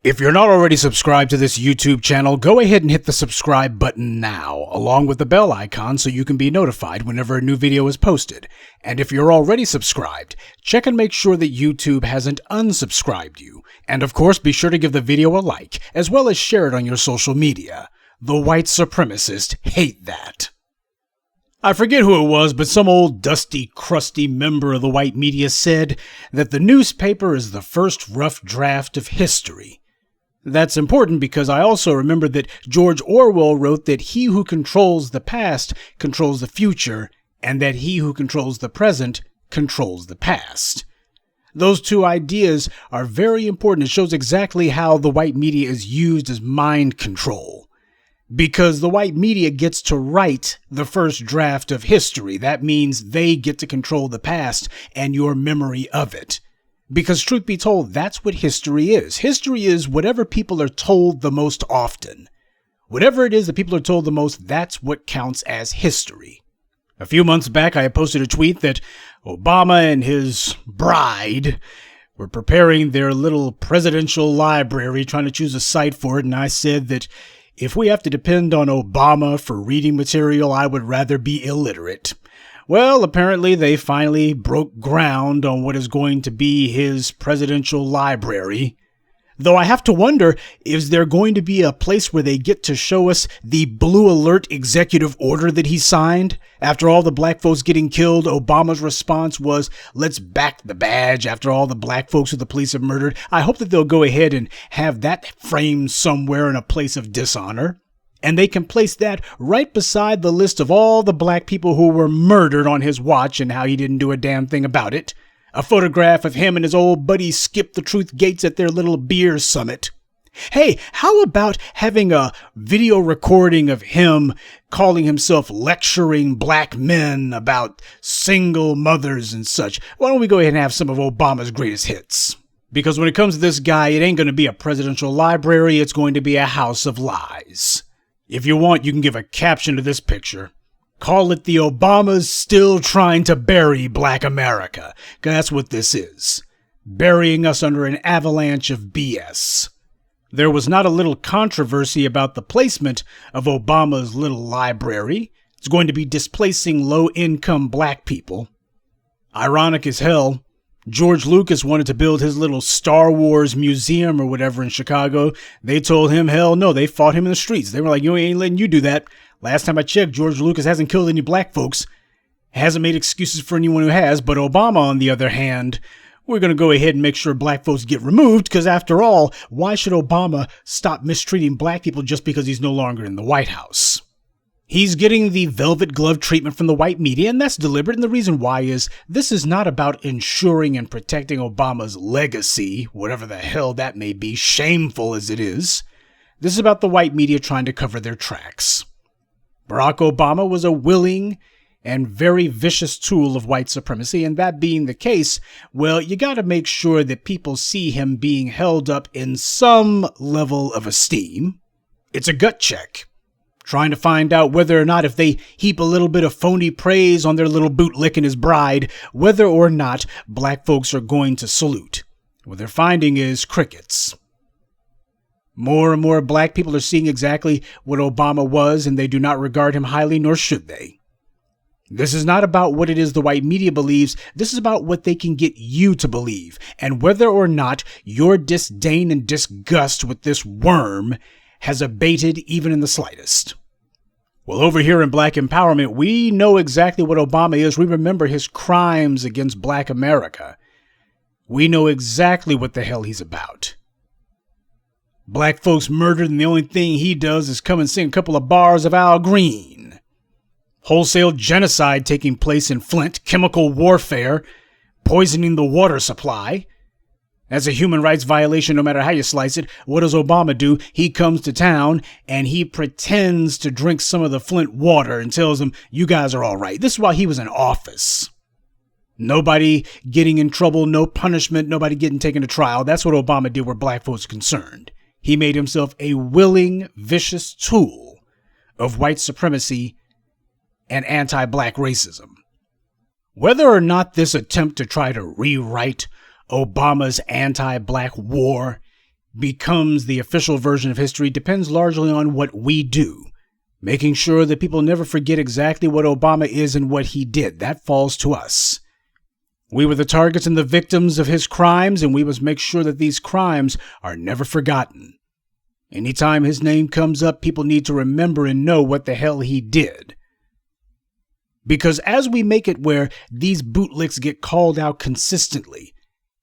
If you're not already subscribed to this YouTube channel, go ahead and hit the subscribe button now, along with the bell icon so you can be notified whenever a new video is posted. And if you're already subscribed, check and make sure that YouTube hasn't unsubscribed you. And of course, be sure to give the video a like, as well as share it on your social media. The white supremacists hate that. I forget who it was, but some old dusty, crusty member of the white media said that the newspaper is the first rough draft of history. That's important because I also remember that George Orwell wrote that he who controls the past controls the future, and that he who controls the present controls the past. Those two ideas are very important. It shows exactly how the white media is used as mind control. Because the white media gets to write the first draft of history. That means they get to control the past and your memory of it. Because truth be told, that's what history is. History is whatever people are told the most often. Whatever it is that people are told the most, that's what counts as history. A few months back, I posted a tweet that Obama and his bride were preparing their little presidential library, trying to choose a site for it, and I said that if we have to depend on Obama for reading material, I would rather be illiterate. Well, apparently they finally broke ground on what is going to be his presidential library. Though I have to wonder, is there going to be a place where they get to show us the blue alert executive order that he signed? After all the black folks getting killed, Obama's response was, let's back the badge after all the black folks who the police have murdered. I hope that they'll go ahead and have that framed somewhere in a place of dishonor. And they can place that right beside the list of all the black people who were murdered on his watch and how he didn't do a damn thing about it. A photograph of him and his old buddy Skip the Truth Gates at their little beer summit. Hey, how about having a video recording of him calling himself lecturing black men about single mothers and such? Why don't we go ahead and have some of Obama's greatest hits? Because when it comes to this guy, it ain't going to be a presidential library. It's going to be a house of lies. If you want, you can give a caption to this picture. Call it the Obamas Still Trying to Bury Black America. 'Cause that's what this is. Burying us under an avalanche of BS. There was not a little controversy about the placement of Obama's little library. It's going to be displacing low-income black people. Ironic as hell, George Lucas wanted to build his little Star Wars museum or whatever in Chicago. They told him, hell no, they fought him in the streets. They were like, you ain't letting you do that. Last time I checked, George Lucas hasn't killed any black folks. Hasn't made excuses for anyone who has. But Obama, on the other hand, we're going to go ahead and make sure black folks get removed. Because after all, why should Obama stop mistreating black people just because he's no longer in the White House? He's getting the velvet glove treatment from the white media, and that's deliberate. And the reason why is this is not about ensuring and protecting Obama's legacy, whatever the hell that may be, shameful as it is. This is about the white media trying to cover their tracks. Barack Obama was a willing and very vicious tool of white supremacy, and that being the case, well, you got to make sure that people see him being held up in some level of esteem. It's a gut check. Trying to find out whether or not if they heap a little bit of phony praise on their little bootlick and his bride, whether or not black folks are going to salute. What they're finding is crickets. More and more black people are seeing exactly what Obama was, and they do not regard him highly, nor should they. This is not about what it is the white media believes. This is about what they can get you to believe, and whether or not your disdain and disgust with this worm has abated even in the slightest. Well, over here in Black Empowerment, we know exactly what Obama is. We remember his crimes against Black America. We know exactly what the hell he's about. Black folks murdered, and the only thing he does is come and sing a couple of bars of Al Green. Wholesale genocide taking place in Flint, chemical warfare, poisoning the water supply. That's a human rights violation no matter how you slice it. What does Obama do? He comes to town and he pretends to drink some of the Flint water and tells them, you guys are all right. This is why he was in office. Nobody getting in trouble, no punishment, nobody getting taken to trial. That's what Obama did where black folks are concerned. He made himself a willing, vicious tool of white supremacy and anti-black racism. Whether or not this attempt to try to rewrite Obama's anti-black war becomes the official version of history depends largely on what we do. Making sure that people never forget exactly what Obama is and what he did. That falls to us. We were the targets and the victims of his crimes, and we must make sure that these crimes are never forgotten. Anytime his name comes up, people need to remember and know what the hell he did. Because as we make it where these bootlicks get called out consistently,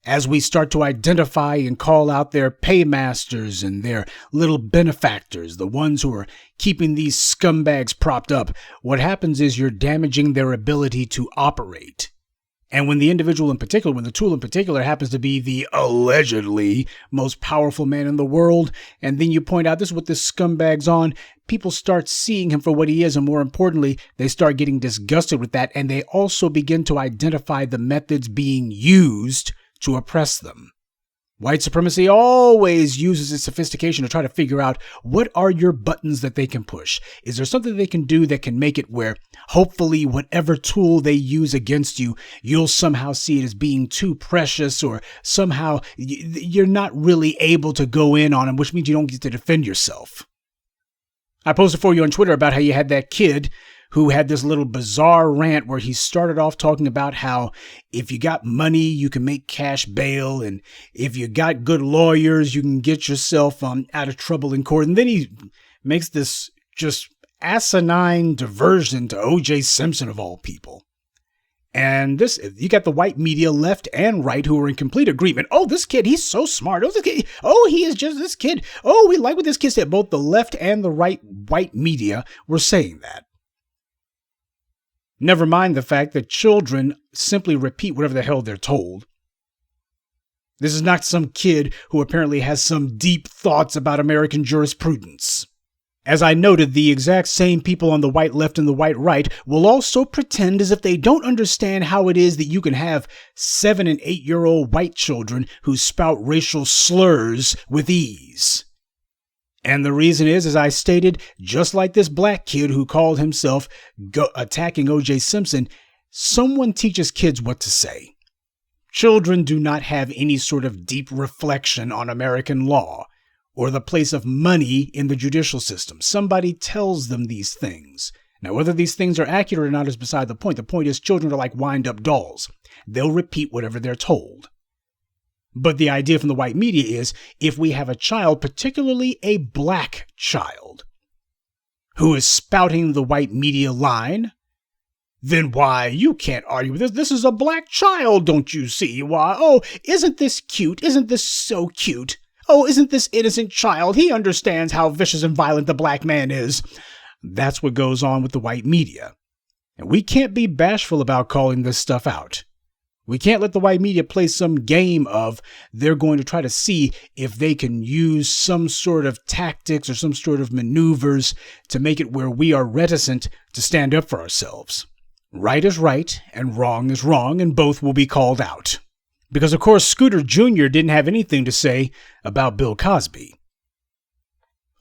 as we start to identify and call out their paymasters and their little benefactors, the ones who are keeping these scumbags propped up, what happens is you're damaging their ability to operate. And when the individual in particular, when the tool in particular happens to be the allegedly most powerful man in the world, and then you point out this is what this scumbag's on, people start seeing him for what he is, and more importantly, they start getting disgusted with that, and they also begin to identify the methods being used to oppress them. White supremacy always uses its sophistication to try to figure out what are your buttons that they can push. Is there something they can do that can make it where hopefully whatever tool they use against you, you'll somehow see it as being too precious, or somehow you're not really able to go in on them, which means you don't get to defend yourself. I posted for you on Twitter about how you had that kid who had this little bizarre rant where he started off talking about how if you got money, you can make cash bail, and if you got good lawyers, you can get yourself out of trouble in court. And then he makes this just asinine diversion to O.J. Simpson of all people. And this, you got the white media, left and right, who are in complete agreement. Oh, this kid, he's so smart. Oh, he is just this kid. Oh, we like what this kid said. Both the left and the right white media were saying that. Never mind the fact that children simply repeat whatever the hell they're told. This is not some kid who apparently has some deep thoughts about American jurisprudence. As I noted, the exact same people on the white left and the white right will also pretend as if they don't understand how it is that you can have 7- and 8-year-old white children who spout racial slurs with ease. And the reason is, as I stated, just like this black kid who called himself attacking O.J. Simpson, someone teaches kids what to say. Children do not have any sort of deep reflection on American law or the place of money in the judicial system. Somebody tells them these things. Now, whether these things are accurate or not is beside the point. The point is, children are like wind-up dolls. They'll repeat whatever they're told. But the idea from the white media is, if we have a child, particularly a black child, who is spouting the white media line, then why, you can't argue with this. This is a black child, don't you see? Why, oh, isn't this cute? Isn't this so cute? Oh, isn't this innocent child? He understands how vicious and violent the black man is. That's what goes on with the white media. And we can't be bashful about calling this stuff out. We can't let the white media play some game of they're going to try to see if they can use some sort of tactics or some sort of maneuvers to make it where we are reticent to stand up for ourselves. Right is right and wrong is wrong, and both will be called out. Because, of course, Scooter Jr. didn't have anything to say about Bill Cosby.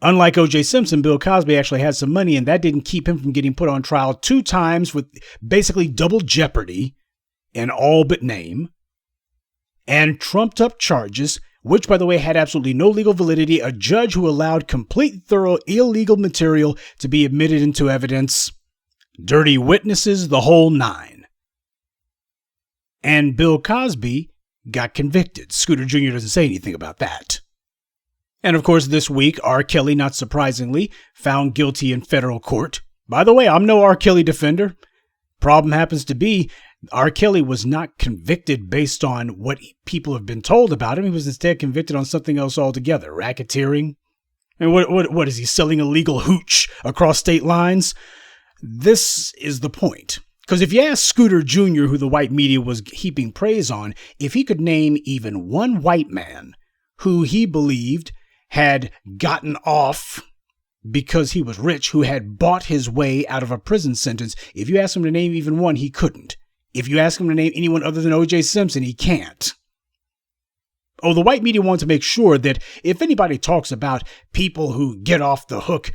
Unlike O.J. Simpson, Bill Cosby actually had some money, and that didn't keep him from getting put on trial 2 times with basically double jeopardy in all but name, and trumped up charges, which, by the way, had absolutely no legal validity, a judge who allowed complete, thorough, illegal material to be admitted into evidence, dirty witnesses, the whole 9. And Bill Cosby got convicted. Scooter Jr. doesn't say anything about that. And of course, this week, R. Kelly, not surprisingly, found guilty in federal court. By the way, I'm no R. Kelly defender. Problem happens to be, R. Kelly was not convicted based on what people have been told about him. He was instead convicted on something else altogether, racketeering. And what is he, selling illegal hooch across state lines? This is the point. Because if you ask Scooter Jr., who the white media was heaping praise on, if he could name even one white man who he believed had gotten off because he was rich, who had bought his way out of a prison sentence, if you ask him to name even one, he couldn't. If you ask him to name anyone other than O.J. Simpson, he can't. Oh, the white media wants to make sure that if anybody talks about people who get off the hook,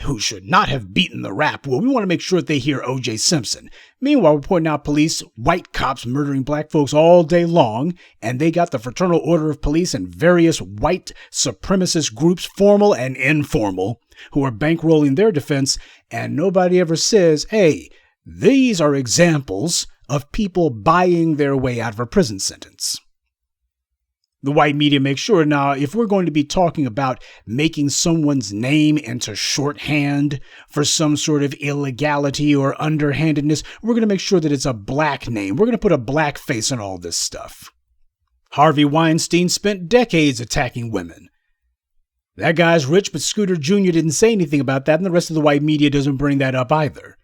who should not have beaten the rap, well, we want to make sure that they hear O.J. Simpson. Meanwhile, we're pointing out police, white cops murdering black folks all day long, and they got the Fraternal Order of Police and various white supremacist groups, formal and informal, who are bankrolling their defense, and nobody ever says, hey, these are examples of people buying their way out of a prison sentence. The white media makes sure now, if we're going to be talking about making someone's name into shorthand for some sort of illegality or underhandedness, we're going to make sure that it's a black name. We're going to put a black face on all this stuff. Harvey Weinstein spent decades attacking women. That guy's rich, but Scooter Jr. didn't say anything about that, and the rest of the white media doesn't bring that up either.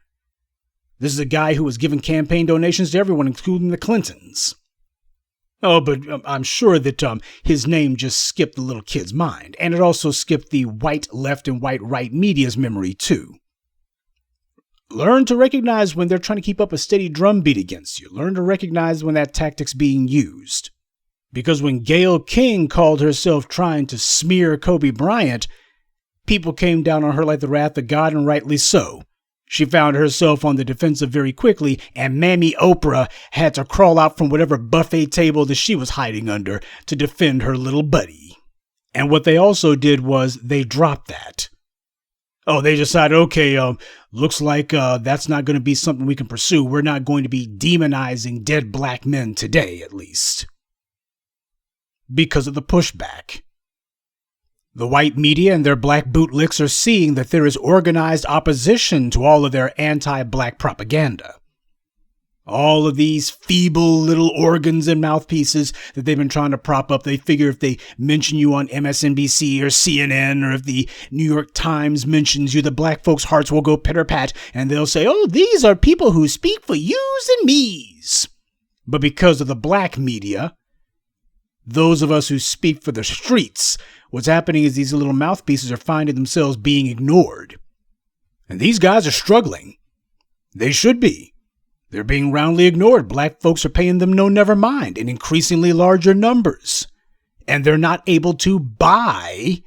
This is a guy who was giving campaign donations to everyone, including the Clintons. Oh, but I'm sure that his name just skipped the little kid's mind, and it also skipped the white left and white right media's memory, too. Learn to recognize when they're trying to keep up a steady drumbeat against you. Learn to recognize when that tactic's being used. Because when Gayle King called herself trying to smear Kobe Bryant, people came down on her like the wrath of God, and rightly so. She found herself on the defensive very quickly, and Mammy Oprah had to crawl out from whatever buffet table that she was hiding under to defend her little buddy. And what they also did was they dropped that. Oh, they decided, okay, looks like that's not going to be something we can pursue. We're not going to be demonizing dead black men today, at least. Because of the pushback. The white media and their black bootlicks are seeing that there is organized opposition to all of their anti-black propaganda. All of these feeble little organs and mouthpieces that they've been trying to prop up, they figure if they mention you on MSNBC or CNN, or if the New York Times mentions you, the black folks' hearts will go pitter-pat, and they'll say, oh, these are people who speak for yous and me's. But because of the black media, those of us who speak for the streets, what's happening is these little mouthpieces are finding themselves being ignored. And these guys are struggling. They should be. They're being roundly ignored. Black folks are paying them no never mind in increasingly larger numbers. And they're not able to buy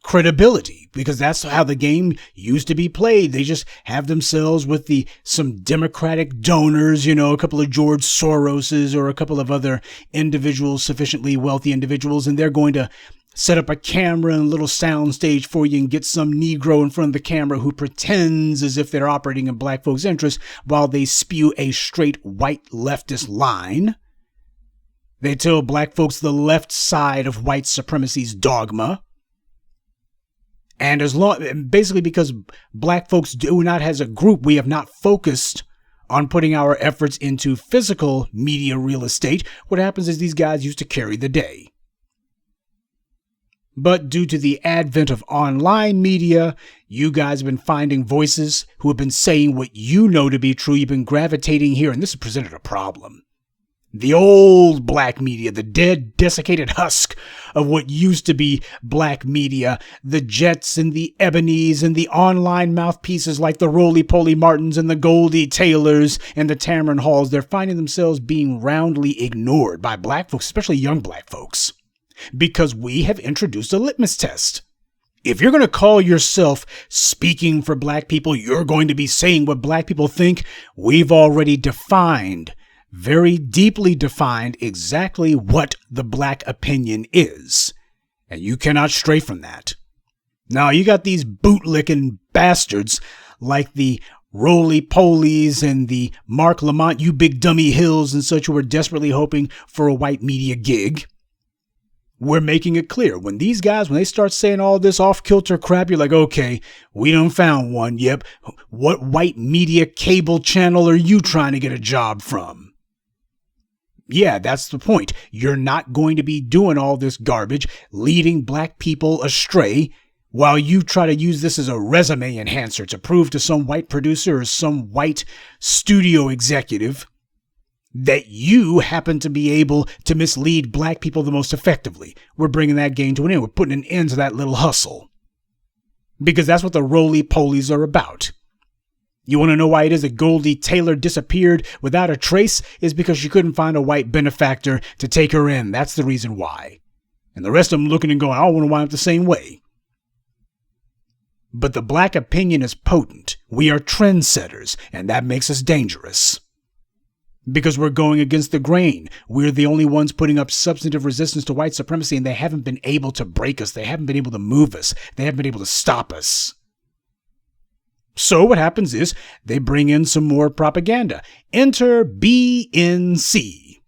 credibility, because that's how the game used to be played. They just have themselves with some Democratic donors, a couple of George Soroses or a couple of other individuals, sufficiently wealthy individuals, and they're going to set up a camera and a little sound stage for you and get some Negro in front of the camera who pretends as if they're operating in black folks' interests while they spew a straight white leftist line. They tell black folks the left side of white supremacy's dogma. And basically because black folks do not, as a group, we have not focused on putting our efforts into physical media real estate. What happens is these guys used to carry the day. But due to the advent of online media, you guys have been finding voices who have been saying what you know to be true. You've been gravitating here, and this has presented a problem. The old black media, the dead, desiccated husk of what used to be black media, the Jets and the Ebonies and the online mouthpieces like the Roly-Poly Martins and the Goldie Taylors and the Tamron Halls, they're finding themselves being roundly ignored by black folks, especially young black folks, because we have introduced a litmus test. If you're going to call yourself speaking for black people, you're going to be saying what black people think. We've already defined, very deeply defined, exactly what the black opinion is. And you cannot stray from that. Now, you got these bootlicking bastards like the Roly-Polies and the Mark Lamont, you big dummy Hills and such, who are desperately hoping for a white media gig. We're making it clear. When these guys, when they start saying all this off-kilter crap, you're like, okay, we done found one. Yep. What white media cable channel are you trying to get a job from? Yeah, that's the point. You're not going to be doing all this garbage, leading black people astray, while you try to use this as a resume enhancer to prove to some white producer or some white studio executive that you happen to be able to mislead black people the most effectively. We're bringing that game to an end. We're putting an end to that little hustle. Because that's what the Roly-Polies are about. You want to know why it is that Goldie Taylor disappeared without a trace? Is because she couldn't find a white benefactor to take her in. That's the reason why. And the rest of them looking and going, I don't want to wind up the same way. But the black opinion is potent. We are trendsetters, and that makes us dangerous. Because we're going against the grain. We're the only ones putting up substantive resistance to white supremacy, and they haven't been able to break us. They haven't been able to move us. They haven't been able to stop us. So what happens is they bring in some more propaganda. Enter BNC,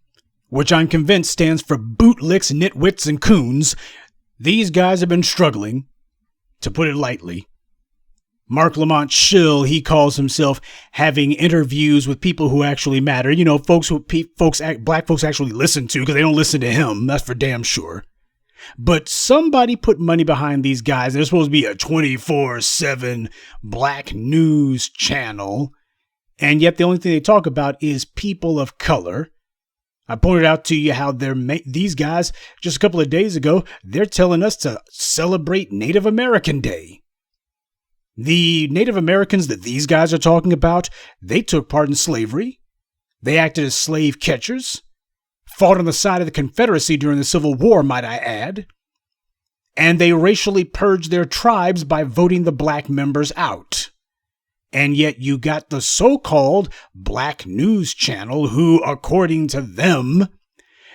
which I'm convinced stands for bootlicks, nitwits, and coons. These guys have been struggling, to put it lightly. Mark Lamont Schill, he calls himself having interviews with people who actually matter. You know, folks who black folks actually listen to, because they don't listen to him. That's for damn sure. But somebody put money behind these guys. They're supposed to be a 24/7 black news channel. And yet the only thing they talk about is people of color. I pointed out to you how these guys, just a couple of days ago, they're telling us to celebrate Native American Day. The Native Americans that these guys are talking about, they took part in slavery. They acted as slave catchers. Fought on the side of the Confederacy during the Civil War, might I add. And they racially purged their tribes by voting the black members out. And yet you got the so-called black news channel who, according to them,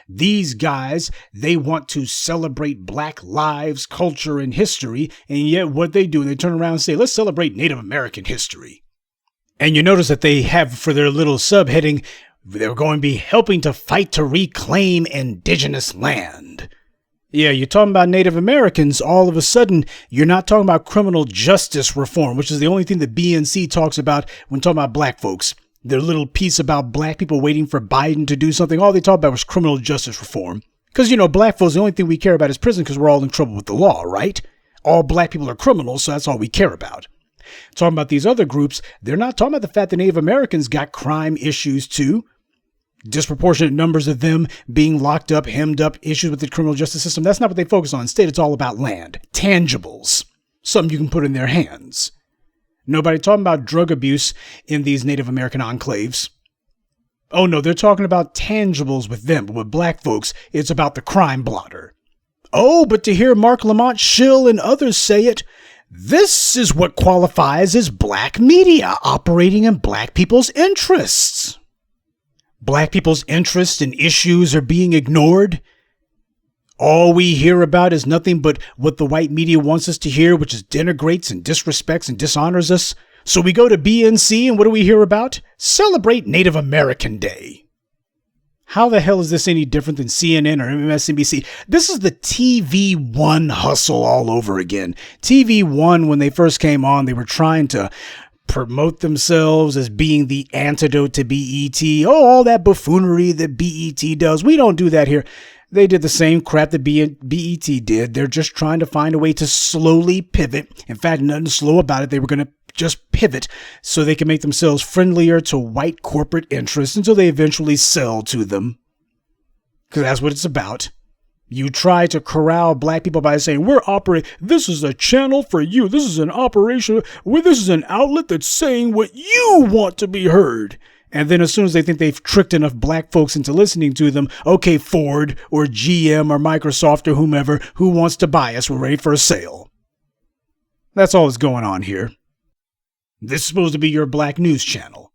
these guys, they want to celebrate black lives, culture, and history. And yet what they do, they turn around and say, let's celebrate Native American history. And you notice that they have for their little subheading, they're going to be helping to fight to reclaim indigenous land. Yeah, you're talking about Native Americans. All of a sudden, you're not talking about criminal justice reform, which is the only thing that BNC talks about when talking about black folks. Their little piece about black people waiting for Biden to do something, all they talk about was criminal justice reform. Because, you know, black folks, the only thing we care about is prison because we're all in trouble with the law, right? All black people are criminals, so that's all we care about. Talking about these other groups, they're not talking about the fact that Native Americans got crime issues too. Disproportionate numbers of them being locked up, hemmed up, issues with the criminal justice system. That's not what they focus on. Instead, it's all about land, tangibles, something you can put in their hands. Nobody talking about drug abuse in these Native American enclaves. Oh no, they're talking about tangibles with them, but with black folks, it's about the crime blotter. Oh, but to hear Mark Lamont Schill and others say it, this is what qualifies as black media operating in black people's interests. Black people's interests and issues are being ignored. All we hear about is nothing but what the white media wants us to hear, which is denigrates and disrespects and dishonors us. So we go to BNC and what do we hear about? Celebrate Native American Day. How the hell is this any different than CNN or MSNBC? This is the TV1 hustle all over again. TV1, when they first came on, they were trying to promote themselves as being the antidote to BET. Oh, all that buffoonery that BET does. We don't do that here. They did the same crap that BET did. They're just trying to find a way to slowly pivot. In fact, nothing slow about it. They were going to just pivot so they can make themselves friendlier to white corporate interests until they eventually sell to them. Because that's what it's about. You try to corral black people by saying, we're operating, this is a channel for you. This is an operation, this is an outlet that's saying what you want to be heard. And then as soon as they think they've tricked enough black folks into listening to them, okay, Ford or GM or Microsoft or whomever who wants to buy us, we're ready for a sale. That's all that's going on here. This is supposed to be your black news channel.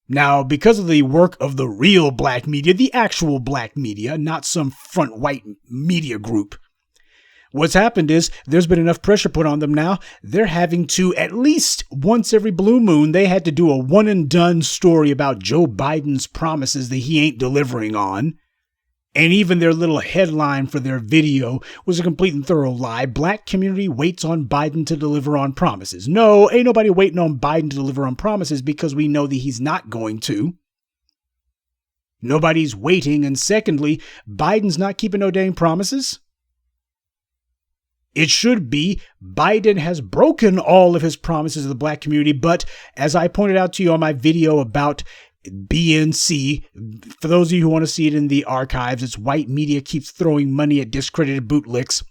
Now, because of the work of the real black media, the actual black media, not some front white media group, what's happened is there's been enough pressure put on them now. They're having to, at least once every blue moon, they had to do a one and done story about Joe Biden's promises that he ain't delivering on. And even their little headline for their video was a complete and thorough lie. Black community waits on Biden to deliver on promises. No, ain't nobody waiting on Biden to deliver on promises because we know that he's not going to. Nobody's waiting. And secondly, Biden's not keeping no dang promises. It should be Biden has broken all of his promises to the black community. But as I pointed out to you on my video about BNC. For those of you who want to see it in the archives, it's white media keeps throwing money at discredited bootlicks.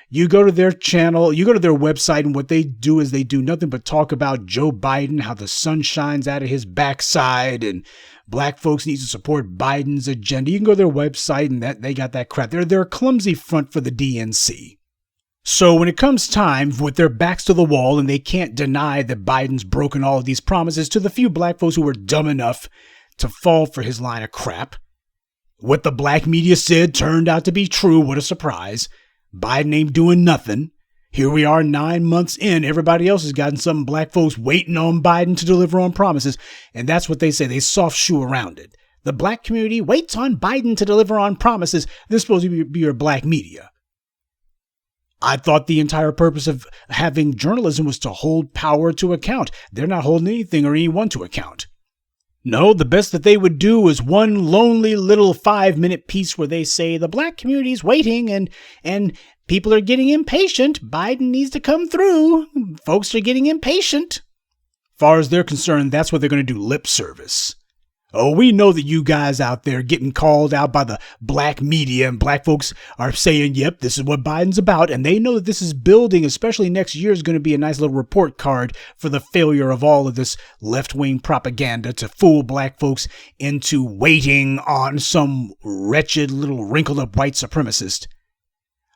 You go to their channel, you go to their website, and what they do is they do nothing but talk about Joe Biden, how the sun shines out of his backside, and black folks need to support Biden's agenda. You can go to their website, and that they got that crap. They're a clumsy front for the DNC. So when it comes time with their backs to the wall and they can't deny that Biden's broken all of these promises, to the few black folks who were dumb enough to fall for his line of crap, what the black media said turned out to be true. What a surprise. Biden ain't doing nothing. Here we are 9 months in. Everybody else has gotten some black folks waiting on Biden to deliver on promises. And that's what they say. They soft shoe around it. The black community waits on Biden to deliver on promises. This is supposed to be your black media. I thought the entire purpose of having journalism was to hold power to account. They're not holding anything or anyone to account. No, the best that they would do is one lonely little 5-minute piece where they say the black community is waiting and people are getting impatient. Biden needs to come through. Folks are getting impatient. As far as they're concerned, that's what they're going to do, lip service. Oh, we know that you guys out there getting called out by the black media and black folks are saying, yep, this is what Biden's about. And they know that this is building, especially next year, is going to be a nice little report card for the failure of all of this left-wing propaganda to fool black folks into waiting on some wretched little wrinkled up white supremacist.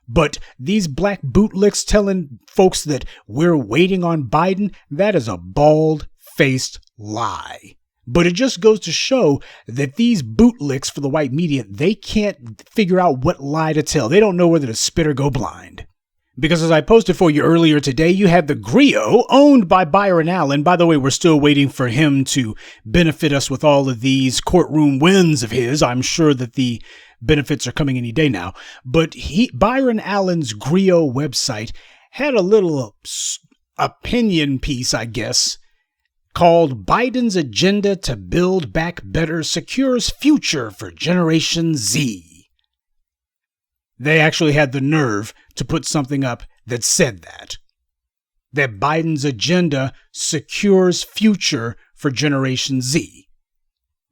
But these black bootlicks telling folks that we're waiting on Biden, that is a bald-faced lie. But it just goes to show that these bootlicks for the white media, they can't figure out what lie to tell. They don't know whether to spit or go blind. Because as I posted for you earlier today, you had the Griot owned by Byron Allen. By the way, we're still waiting for him to benefit us with all of these courtroom wins of his. I'm sure that the benefits are coming any day now. But Byron Allen's Griot website had a little opinion piece, I guess, called Biden's Agenda to Build Back Better Secures Future for Generation Z. They actually had the nerve to put something up that said that Biden's agenda secures future for Generation Z.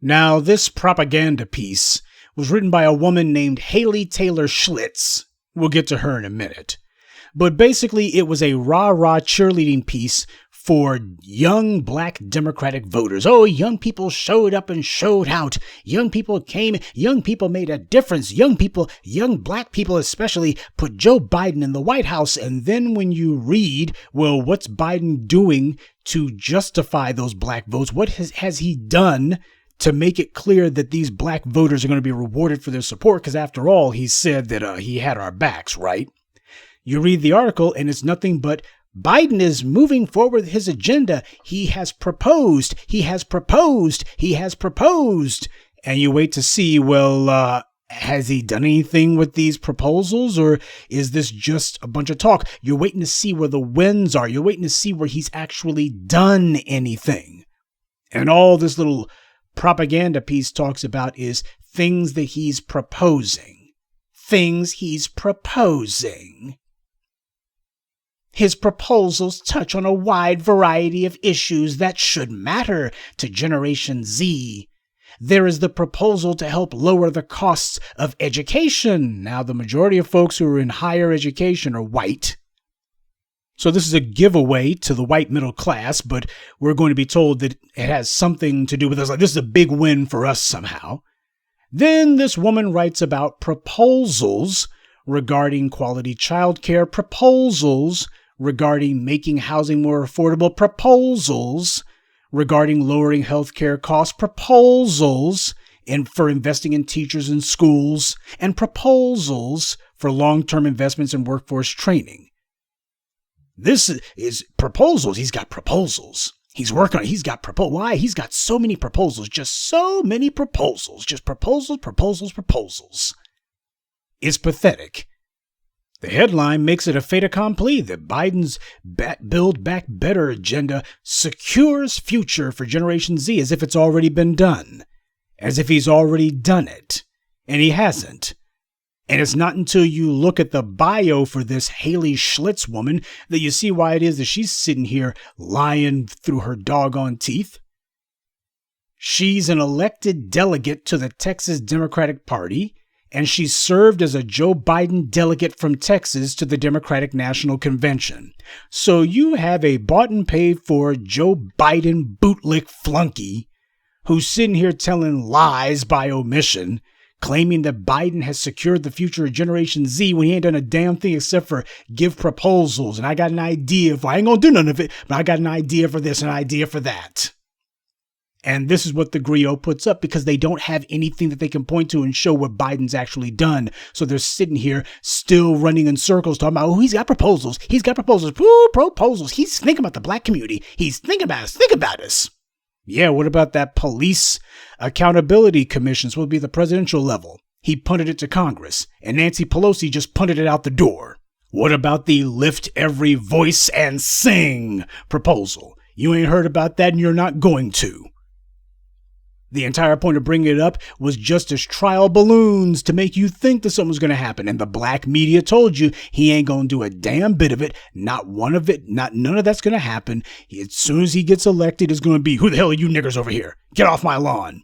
Now, this propaganda piece was written by a woman named Haley Taylor Schlitz. We'll get to her in a minute. But basically, it was a rah-rah cheerleading piece for young black Democratic voters. Oh, young people showed up and showed out. Young people came. Young people made a difference. Young people, young black people especially, put Joe Biden in the White House. And then when you read, well, what's Biden doing to justify those black votes? What has he done to make it clear that these black voters are going to be rewarded for their support? Because after all, he said that he had our backs, right? You read the article and it's nothing but Biden is moving forward his agenda. He has proposed. He has proposed. He has proposed. And you wait to see, well, has he done anything with these proposals, or is this just a bunch of talk? You're waiting to see where the wins are. You're waiting to see where he's actually done anything. And all this little propaganda piece talks about is things that he's proposing. Things he's proposing. His proposals touch on a wide variety of issues that should matter to Generation Z. There is the proposal to help lower the costs of education. Now, the majority of folks who are in higher education are white. So this is a giveaway to the white middle class, but we're going to be told that it has something to do with us. Like, this is a big win for us somehow. Then this woman writes about proposals regarding quality childcare, proposals regarding making housing more affordable, proposals regarding lowering healthcare costs, proposals for investing in teachers and schools, and proposals for long-term investments in workforce training. This is proposals. He's got proposals. He's working on it. He's got proposals. Why? He's got so many proposals. Just so many proposals. Just proposals, proposals, proposals. It's pathetic. The headline makes it a fait accompli that Biden's Build Back Better agenda secures future for Generation Z, as if it's already been done. As if he's already done it. And he hasn't. And it's not until you look at the bio for this Haley Schlitz woman that you see why it is that she's sitting here lying through her doggone teeth. She's an elected delegate to the Texas Democratic Party, and she served as a Joe Biden delegate from Texas to the Democratic National Convention. So you have a bought and paid for Joe Biden bootlick flunky who's sitting here telling lies by omission, claiming that Biden has secured the future of Generation Z when he ain't done a damn thing except for give proposals. And I got an idea I ain't gonna do none of it, but I got an idea for this, an idea for that. And this is what the griot puts up because they don't have anything that they can point to and show what Biden's actually done. So they're sitting here still running in circles talking about, oh, he's got proposals. He's got proposals. Ooh, proposals. He's thinking about the black community. He's thinking about us. Think about us. Yeah, what about that police accountability commission? Supposed to be the presidential level. He punted it to Congress, and Nancy Pelosi just punted it out the door. What about the lift every voice and sing proposal? You ain't heard about that, and you're not going to. The entire point of bringing it up was just as trial balloons to make you think that something was going to happen. And the black media told you he ain't going to do a damn bit of it. Not one of it. None of that's going to happen. As soon as he gets elected, it's going to be, who the hell are you niggers over here? Get off my lawn.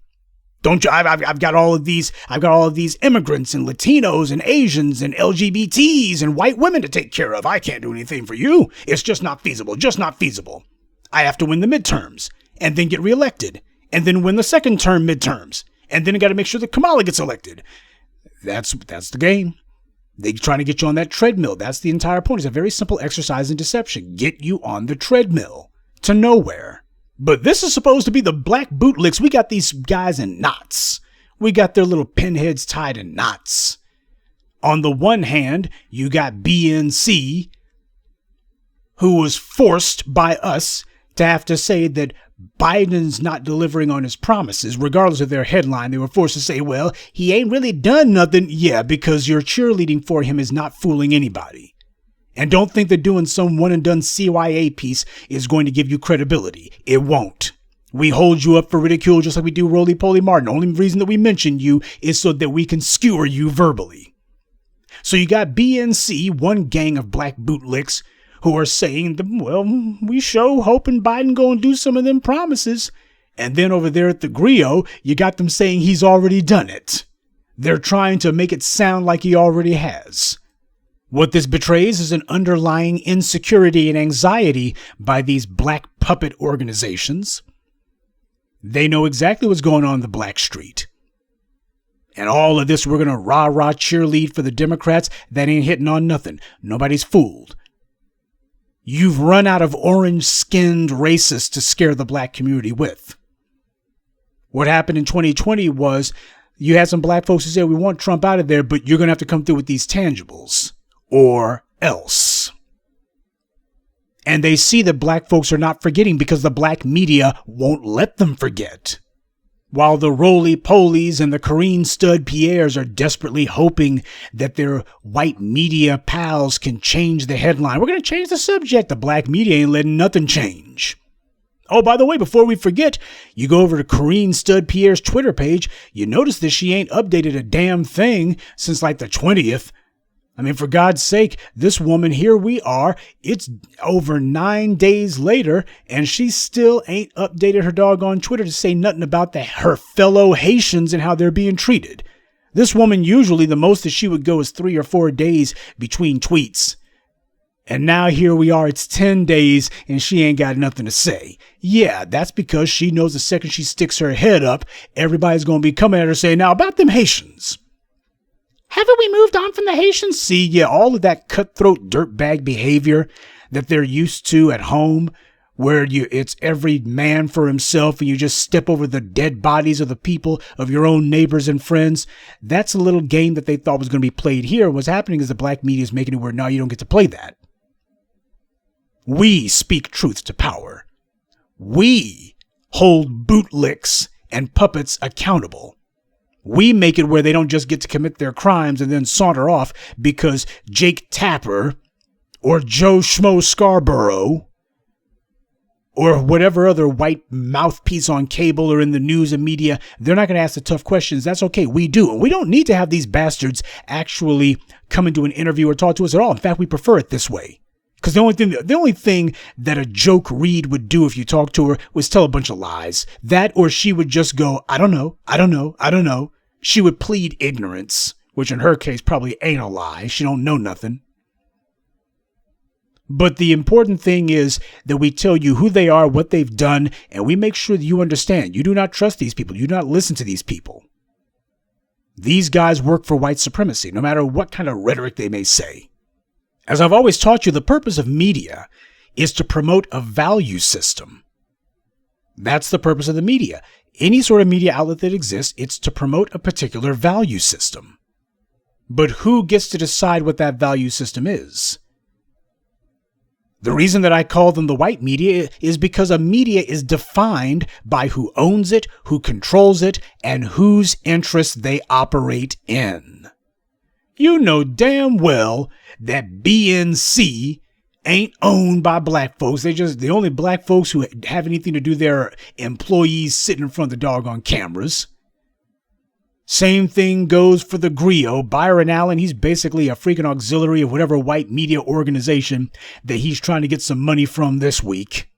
Don't you? I've got all of these. I've got all of these immigrants and Latinos and Asians and LGBTs and white women to take care of. I can't do anything for you. It's just not feasible. Just not feasible. I have to win the midterms and then get reelected. And then win the second term midterms. And then you got to make sure that Kamala gets elected. That's the game. They're trying to get you on that treadmill. That's the entire point. It's a very simple exercise in deception. Get you on the treadmill to nowhere. But this is supposed to be the black bootlicks. We got these guys in knots. We got their little pinheads tied in knots. On the one hand, you got BNC, who was forced by us to have to say that Biden's not delivering on his promises, regardless of their headline. They were forced to say, well, he ain't really done nothing. Yeah, because your cheerleading for him is not fooling anybody. And don't think that doing some one and done CYA piece is going to give you credibility. It won't. We hold you up for ridicule just like we do Roly-Poly Martin. The only reason that we mention you is so that we can skewer you verbally. So you got BNC, one gang of black bootlicks, who are saying, well, we show hoping Biden gonna do some of them promises. And then over there at the griot, you got them saying he's already done it. They're trying to make it sound like he already has. What this betrays is an underlying insecurity and anxiety by these black puppet organizations. They know exactly what's going on in the black street. And all of this, we're gonna rah-rah cheerlead for the Democrats. That ain't hitting on nothing. Nobody's fooled. You've run out of orange-skinned racists to scare the black community with. What happened in 2020 was you had some black folks who said, we want Trump out of there, but you're going to have to come through with these tangibles or else. And they see that black folks are not forgetting because the black media won't let them forget. While the roly-polies and the Corrine Stud-Pierres are desperately hoping that their white media pals can change the headline. We're going to change the subject. The black media ain't letting nothing change. Oh, by the way, before we forget, you go over to Corrine Stud-Pierre's Twitter page. You notice that she ain't updated a damn thing since like the 20th. I mean, for God's sake, this woman, here we are. It's over 9 days later, and she still ain't updated her doggone Twitter to say nothing about her fellow Haitians and how they're being treated. This woman, usually the most that she would go is 3 or 4 days between tweets. And now here we are, it's 10 days, and she ain't got nothing to say. Yeah, that's because she knows the second she sticks her head up, everybody's going to be coming at her saying, now about them Haitians. Haven't we moved on from the Haitians? See, yeah, all of that cutthroat dirtbag behavior that they're used to at home, where it's every man for himself and you just step over the dead bodies of the people, of your own neighbors and friends. That's a little game that they thought was going to be played here. What's happening is the black media is making it where now you don't get to play that. We speak truth to power. We hold bootlicks and puppets accountable. We make it where they don't just get to commit their crimes and then saunter off because Jake Tapper or Joe Schmo Scarborough or whatever other white mouthpiece on cable or in the news and media, they're not going to ask the tough questions. That's okay. We do. And we don't need to have these bastards actually come into an interview or talk to us at all. In fact, we prefer it this way. Because the only thing that a joke read would do if you talked to her was tell a bunch of lies. That, or she would just go, I don't know, I don't know, I don't know. She would plead ignorance, which in her case probably ain't a lie. She don't know nothing. But the important thing is that we tell you who they are, what they've done, and we make sure that you understand. You do not trust these people. You do not listen to these people. These guys work for white supremacy, no matter what kind of rhetoric they may say. As I've always taught you, the purpose of media is to promote a value system. That's the purpose of the media. Any sort of media outlet that exists, it's to promote a particular value system. But who gets to decide what that value system is? The reason that I call them the white media is because a media is defined by who owns it, who controls it, and whose interests they operate in. You know damn well that BNC ain't owned by black folks. The only black folks who have anything to do there are employees sitting in front of the doggone cameras. Same thing goes for the griot. Byron Allen, he's basically a freaking auxiliary of whatever white media organization that he's trying to get some money from this week.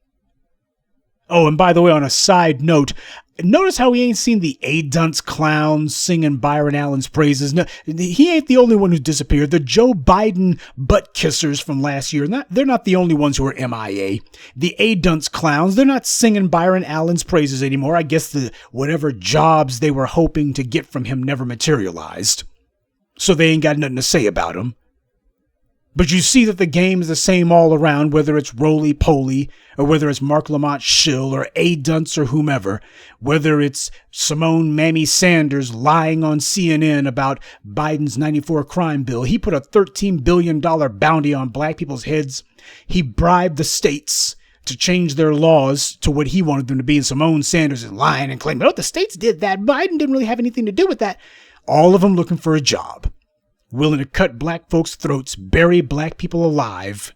Oh, and by the way, on a side note, notice how we ain't seen the A-dunce clowns singing Byron Allen's praises. No, he ain't the only one who's disappeared. The Joe Biden butt kissers from last year, they're not the only ones who are MIA. The A-dunce clowns, they're not singing Byron Allen's praises anymore. I guess whatever jobs they were hoping to get from him never materialized. So they ain't got nothing to say about him. But you see that the game is the same all around, whether it's roly-poly, or whether it's Mark Lamont Schill, or A-Dunce, or whomever, whether it's Simone Mammy Sanders lying on CNN about Biden's 94 crime bill. He put a $13 billion bounty on black people's heads. He bribed the states to change their laws to what he wanted them to be, and Simone Sanders is lying and claiming, oh, the states did that. Biden didn't really have anything to do with that. All of them looking for a job. Willing to cut black folks' throats, bury black people alive,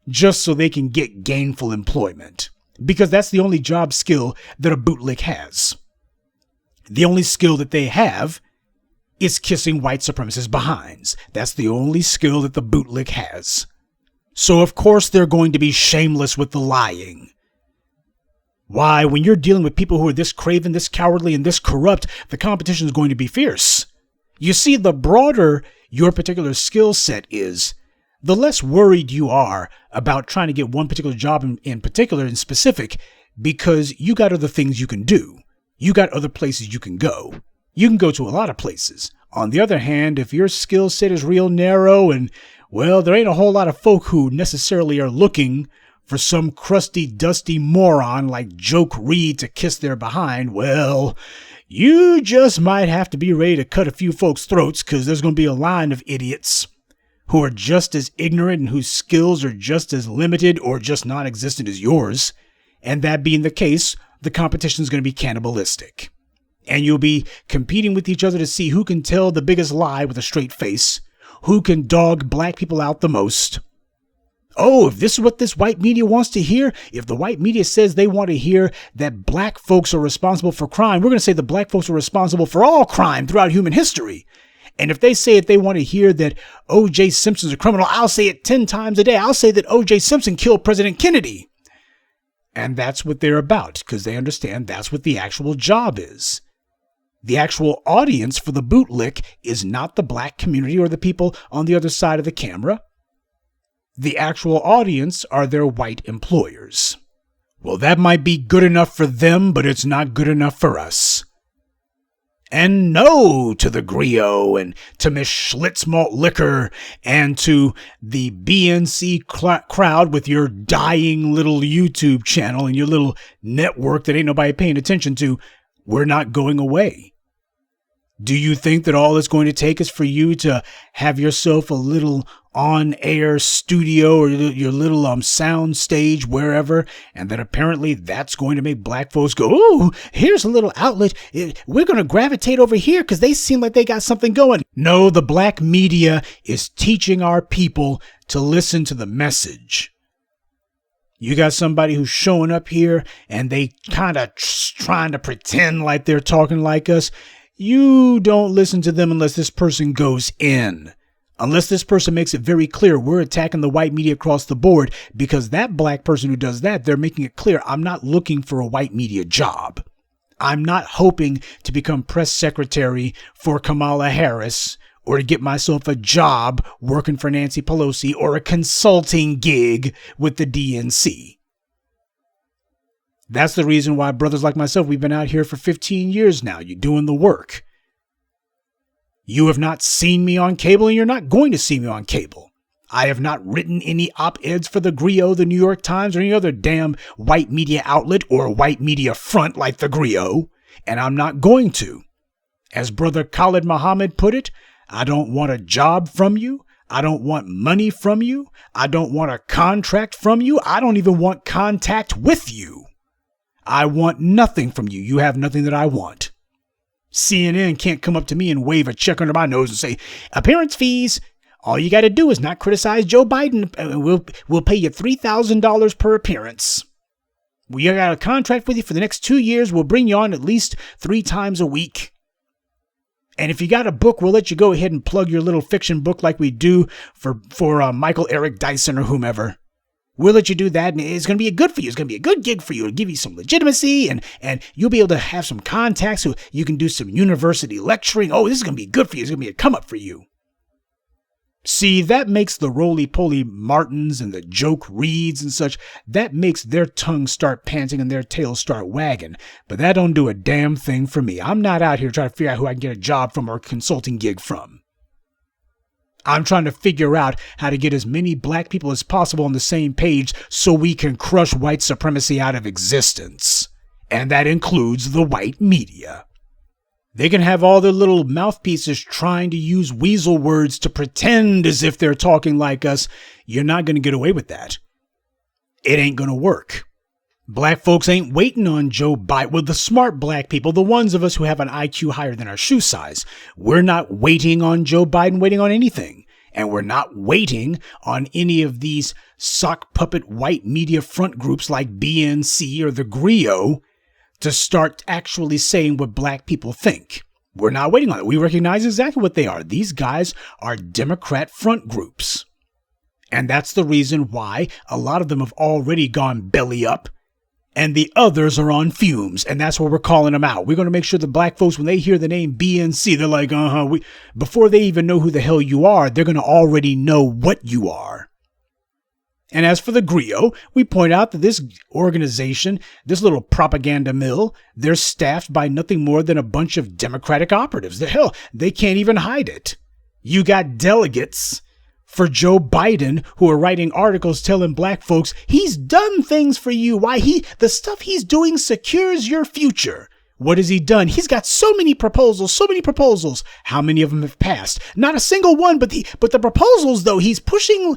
just so they can get gainful employment. Because that's the only job skill that a bootlick has. The only skill that they have is kissing white supremacists' behinds. That's the only skill that the bootlick has. So of course they're going to be shameless with the lying. Why, when you're dealing with people who are this craven, this cowardly, and this corrupt, the competition is going to be fierce. You see, the broader your particular skill set is, the less worried you are about trying to get one particular job in particular and specific, because you got other things you can do. You got other places you can go. You can go to a lot of places. On the other hand, if your skill set is real narrow and, well, there ain't a whole lot of folk who necessarily are looking for some crusty, dusty moron like Joke Reed to kiss their behind, well, you just might have to be ready to cut a few folks' throats, because there's going to be a line of idiots who are just as ignorant and whose skills are just as limited or just non-existent as yours. And that being the case, the competition is going to be cannibalistic. And you'll be competing with each other to see who can tell the biggest lie with a straight face, who can dog black people out the most. Oh, if this is what this white media wants to hear, if the white media says they want to hear that black folks are responsible for crime, we're going to say that black folks are responsible for all crime throughout human history. And if they say that they want to hear that O.J. Simpson's a criminal, I'll say it 10 times a day. I'll say that O.J. Simpson killed President Kennedy. And that's what they're about, because they understand that's what the actual job is. The actual audience for the bootlick is not the black community or the people on the other side of the camera. The actual audience are their white employers. Well, that might be good enough for them, but it's not good enough for us. And no to the griot and to Miss Schlitz Malt Liquor and to the BNC crowd with your dying little YouTube channel and your little network that ain't nobody paying attention to. We're not going away. Do you think that all it's going to take is for you to have yourself a little on-air studio or your little sound stage wherever, and that apparently that's going to make black folks go, ooh, here's a little outlet. We're going to gravitate over here because they seem like they got something going. No, the black media is teaching our people to listen to the message. You got somebody who's showing up here and they kind of trying to pretend like they're talking like us. You don't listen to them unless this person goes in. Unless this person makes it very clear we're attacking the white media across the board, because that black person who does that, they're making it clear I'm not looking for a white media job. I'm not hoping to become press secretary for Kamala Harris or to get myself a job working for Nancy Pelosi or a consulting gig with the DNC. That's the reason why brothers like myself, we've been out here for 15 years now. You're doing the work. You have not seen me on cable, and you're not going to see me on cable. I have not written any op-eds for the Griot, the New York Times, or any other damn white media outlet or white media front like the Griot, and I'm not going to. As Brother Khalid Muhammad put it, I don't want a job from you. I don't want money from you. I don't want a contract from you. I don't even want contact with you. I want nothing from you. You have nothing that I want. CNN can't come up to me and wave a check under my nose and say, appearance fees. All you got to do is not criticize Joe Biden. We'll pay you $3,000 per appearance. We got a contract with you for the next 2 years. We'll bring you on at least 3 times a week. And if you got a book, we'll let you go ahead and plug your little fiction book like we do for Michael Eric Dyson or whomever. We'll let you do that, and it's going to be good for you. It's going to be a good gig for you. It'll give you some legitimacy, and you'll be able to have some contacts so you can do some university lecturing. Oh, this is going to be good for you. It's going to be a come-up for you. See, that makes the roly-poly Martins and the joke Reeds and such, that makes their tongues start panting and their tails start wagging. But that don't do a damn thing for me. I'm not out here trying to figure out who I can get a job from or a consulting gig from. I'm trying to figure out how to get as many black people as possible on the same page so we can crush white supremacy out of existence. And that includes the white media. They can have all their little mouthpieces trying to use weasel words to pretend as if they're talking like us. You're not going to get away with that. It ain't going to work. Black folks ain't waiting on Joe Biden. Well, the smart black people, the ones of us who have an IQ higher than our shoe size, we're not waiting on Joe Biden, waiting on anything. And we're not waiting on any of these sock puppet white media front groups like BNC or the Griot to start actually saying what black people think. We're not waiting on it. We recognize exactly what they are. These guys are Democrat front groups. And that's the reason why a lot of them have already gone belly up. And the others are on fumes, and that's where we're calling them out. We're going to make sure the black folks, when they hear the name BNC, they're like, before they even know who the hell you are, they're going to already know what you are. And as for the Griot, we point out that this organization, this little propaganda mill, they're staffed by nothing more than a bunch of Democratic operatives. The hell, they can't even hide it. You got delegates for Joe Biden who are writing articles telling black folks he's done things for you. Why the stuff he's doing secures your future. What has he done? He's got so many proposals. How many of them have passed? Not a single one, but the proposals though, he's pushing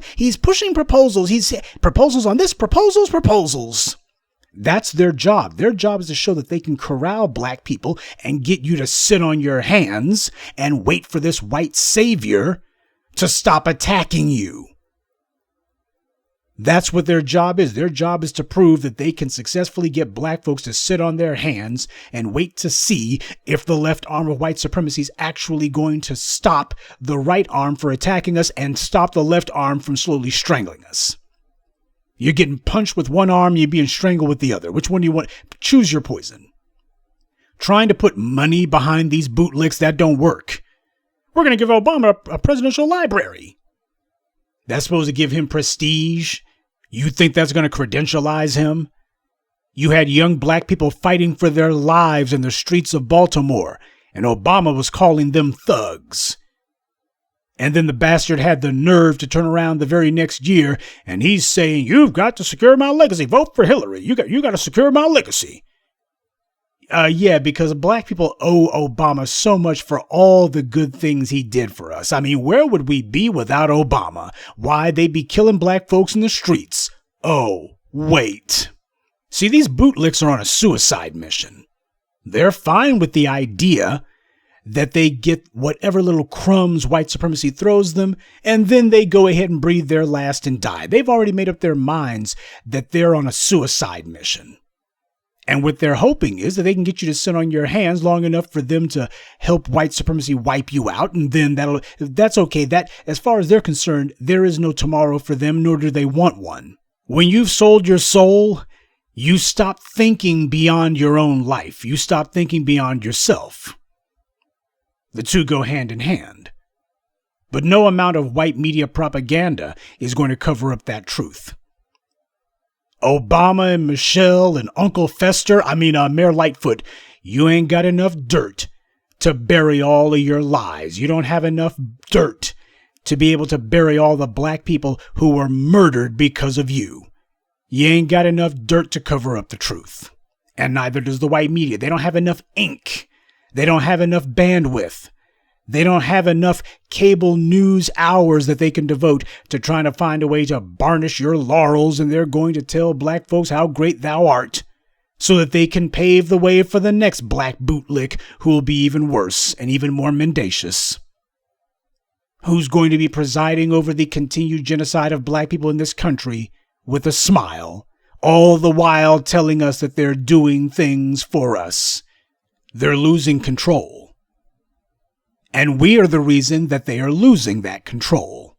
proposals. He's proposals on this, proposals. That's their job. Their job is to show that they can corral black people and get you to sit on your hands and wait for this white savior to stop attacking you. That's what their job is. Their job is to prove that they can successfully get black folks to sit on their hands and wait to see if the left arm of white supremacy is actually going to stop the right arm from attacking us and stop the left arm from slowly strangling us. You're getting punched with one arm, you're being strangled with the other. Which one do you want? Choose your poison. Trying to put money behind these bootlicks, that don't work. We're going to give Obama a presidential library. That's supposed to give him prestige. You think that's going to credentialize him? You had young black people fighting for their lives in the streets of Baltimore, and Obama was calling them thugs. And then the bastard had the nerve to turn around the very next year, and he's saying, you've got to secure my legacy. Vote for Hillary. You got to secure my legacy. Yeah, because black people owe Obama so much for all the good things he did for us. I mean, where would we be without Obama? Why, they'd be killing black folks in the streets. Oh, wait. See, these bootlicks are on a suicide mission. They're fine with the idea that they get whatever little crumbs white supremacy throws them, and then they go ahead and breathe their last and die. They've already made up their minds that they're on a suicide mission. And what they're hoping is that they can get you to sit on your hands long enough for them to help white supremacy wipe you out. And then that's okay. That, as far as they're concerned, there is no tomorrow for them, nor do they want one. When you've sold your soul, you stop thinking beyond your own life. You stop thinking beyond yourself. The two go hand in hand. But no amount of white media propaganda is going to cover up that truth. Obama and Michelle and Uncle Fester, Mayor Lightfoot, you ain't got enough dirt to bury all of your lies. You don't have enough dirt to be able to bury all the black people who were murdered because of you. You ain't got enough dirt to cover up the truth. And neither does the white media. They don't have enough ink. They don't have enough bandwidth. They don't have enough cable news hours that they can devote to trying to find a way to varnish your laurels, and they're going to tell black folks how great thou art so that they can pave the way for the next black bootlick who will be even worse and even more mendacious. Who's going to be presiding over the continued genocide of black people in this country with a smile, all the while telling us that they're doing things for us. They're losing control. And we are the reason that they are losing that control.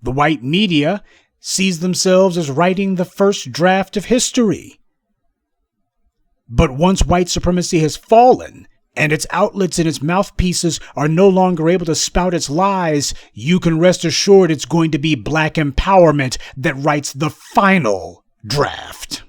The white media sees themselves as writing the first draft of history. But once white supremacy has fallen, and its outlets and its mouthpieces are no longer able to spout its lies, you can rest assured it's going to be black empowerment that writes the final draft.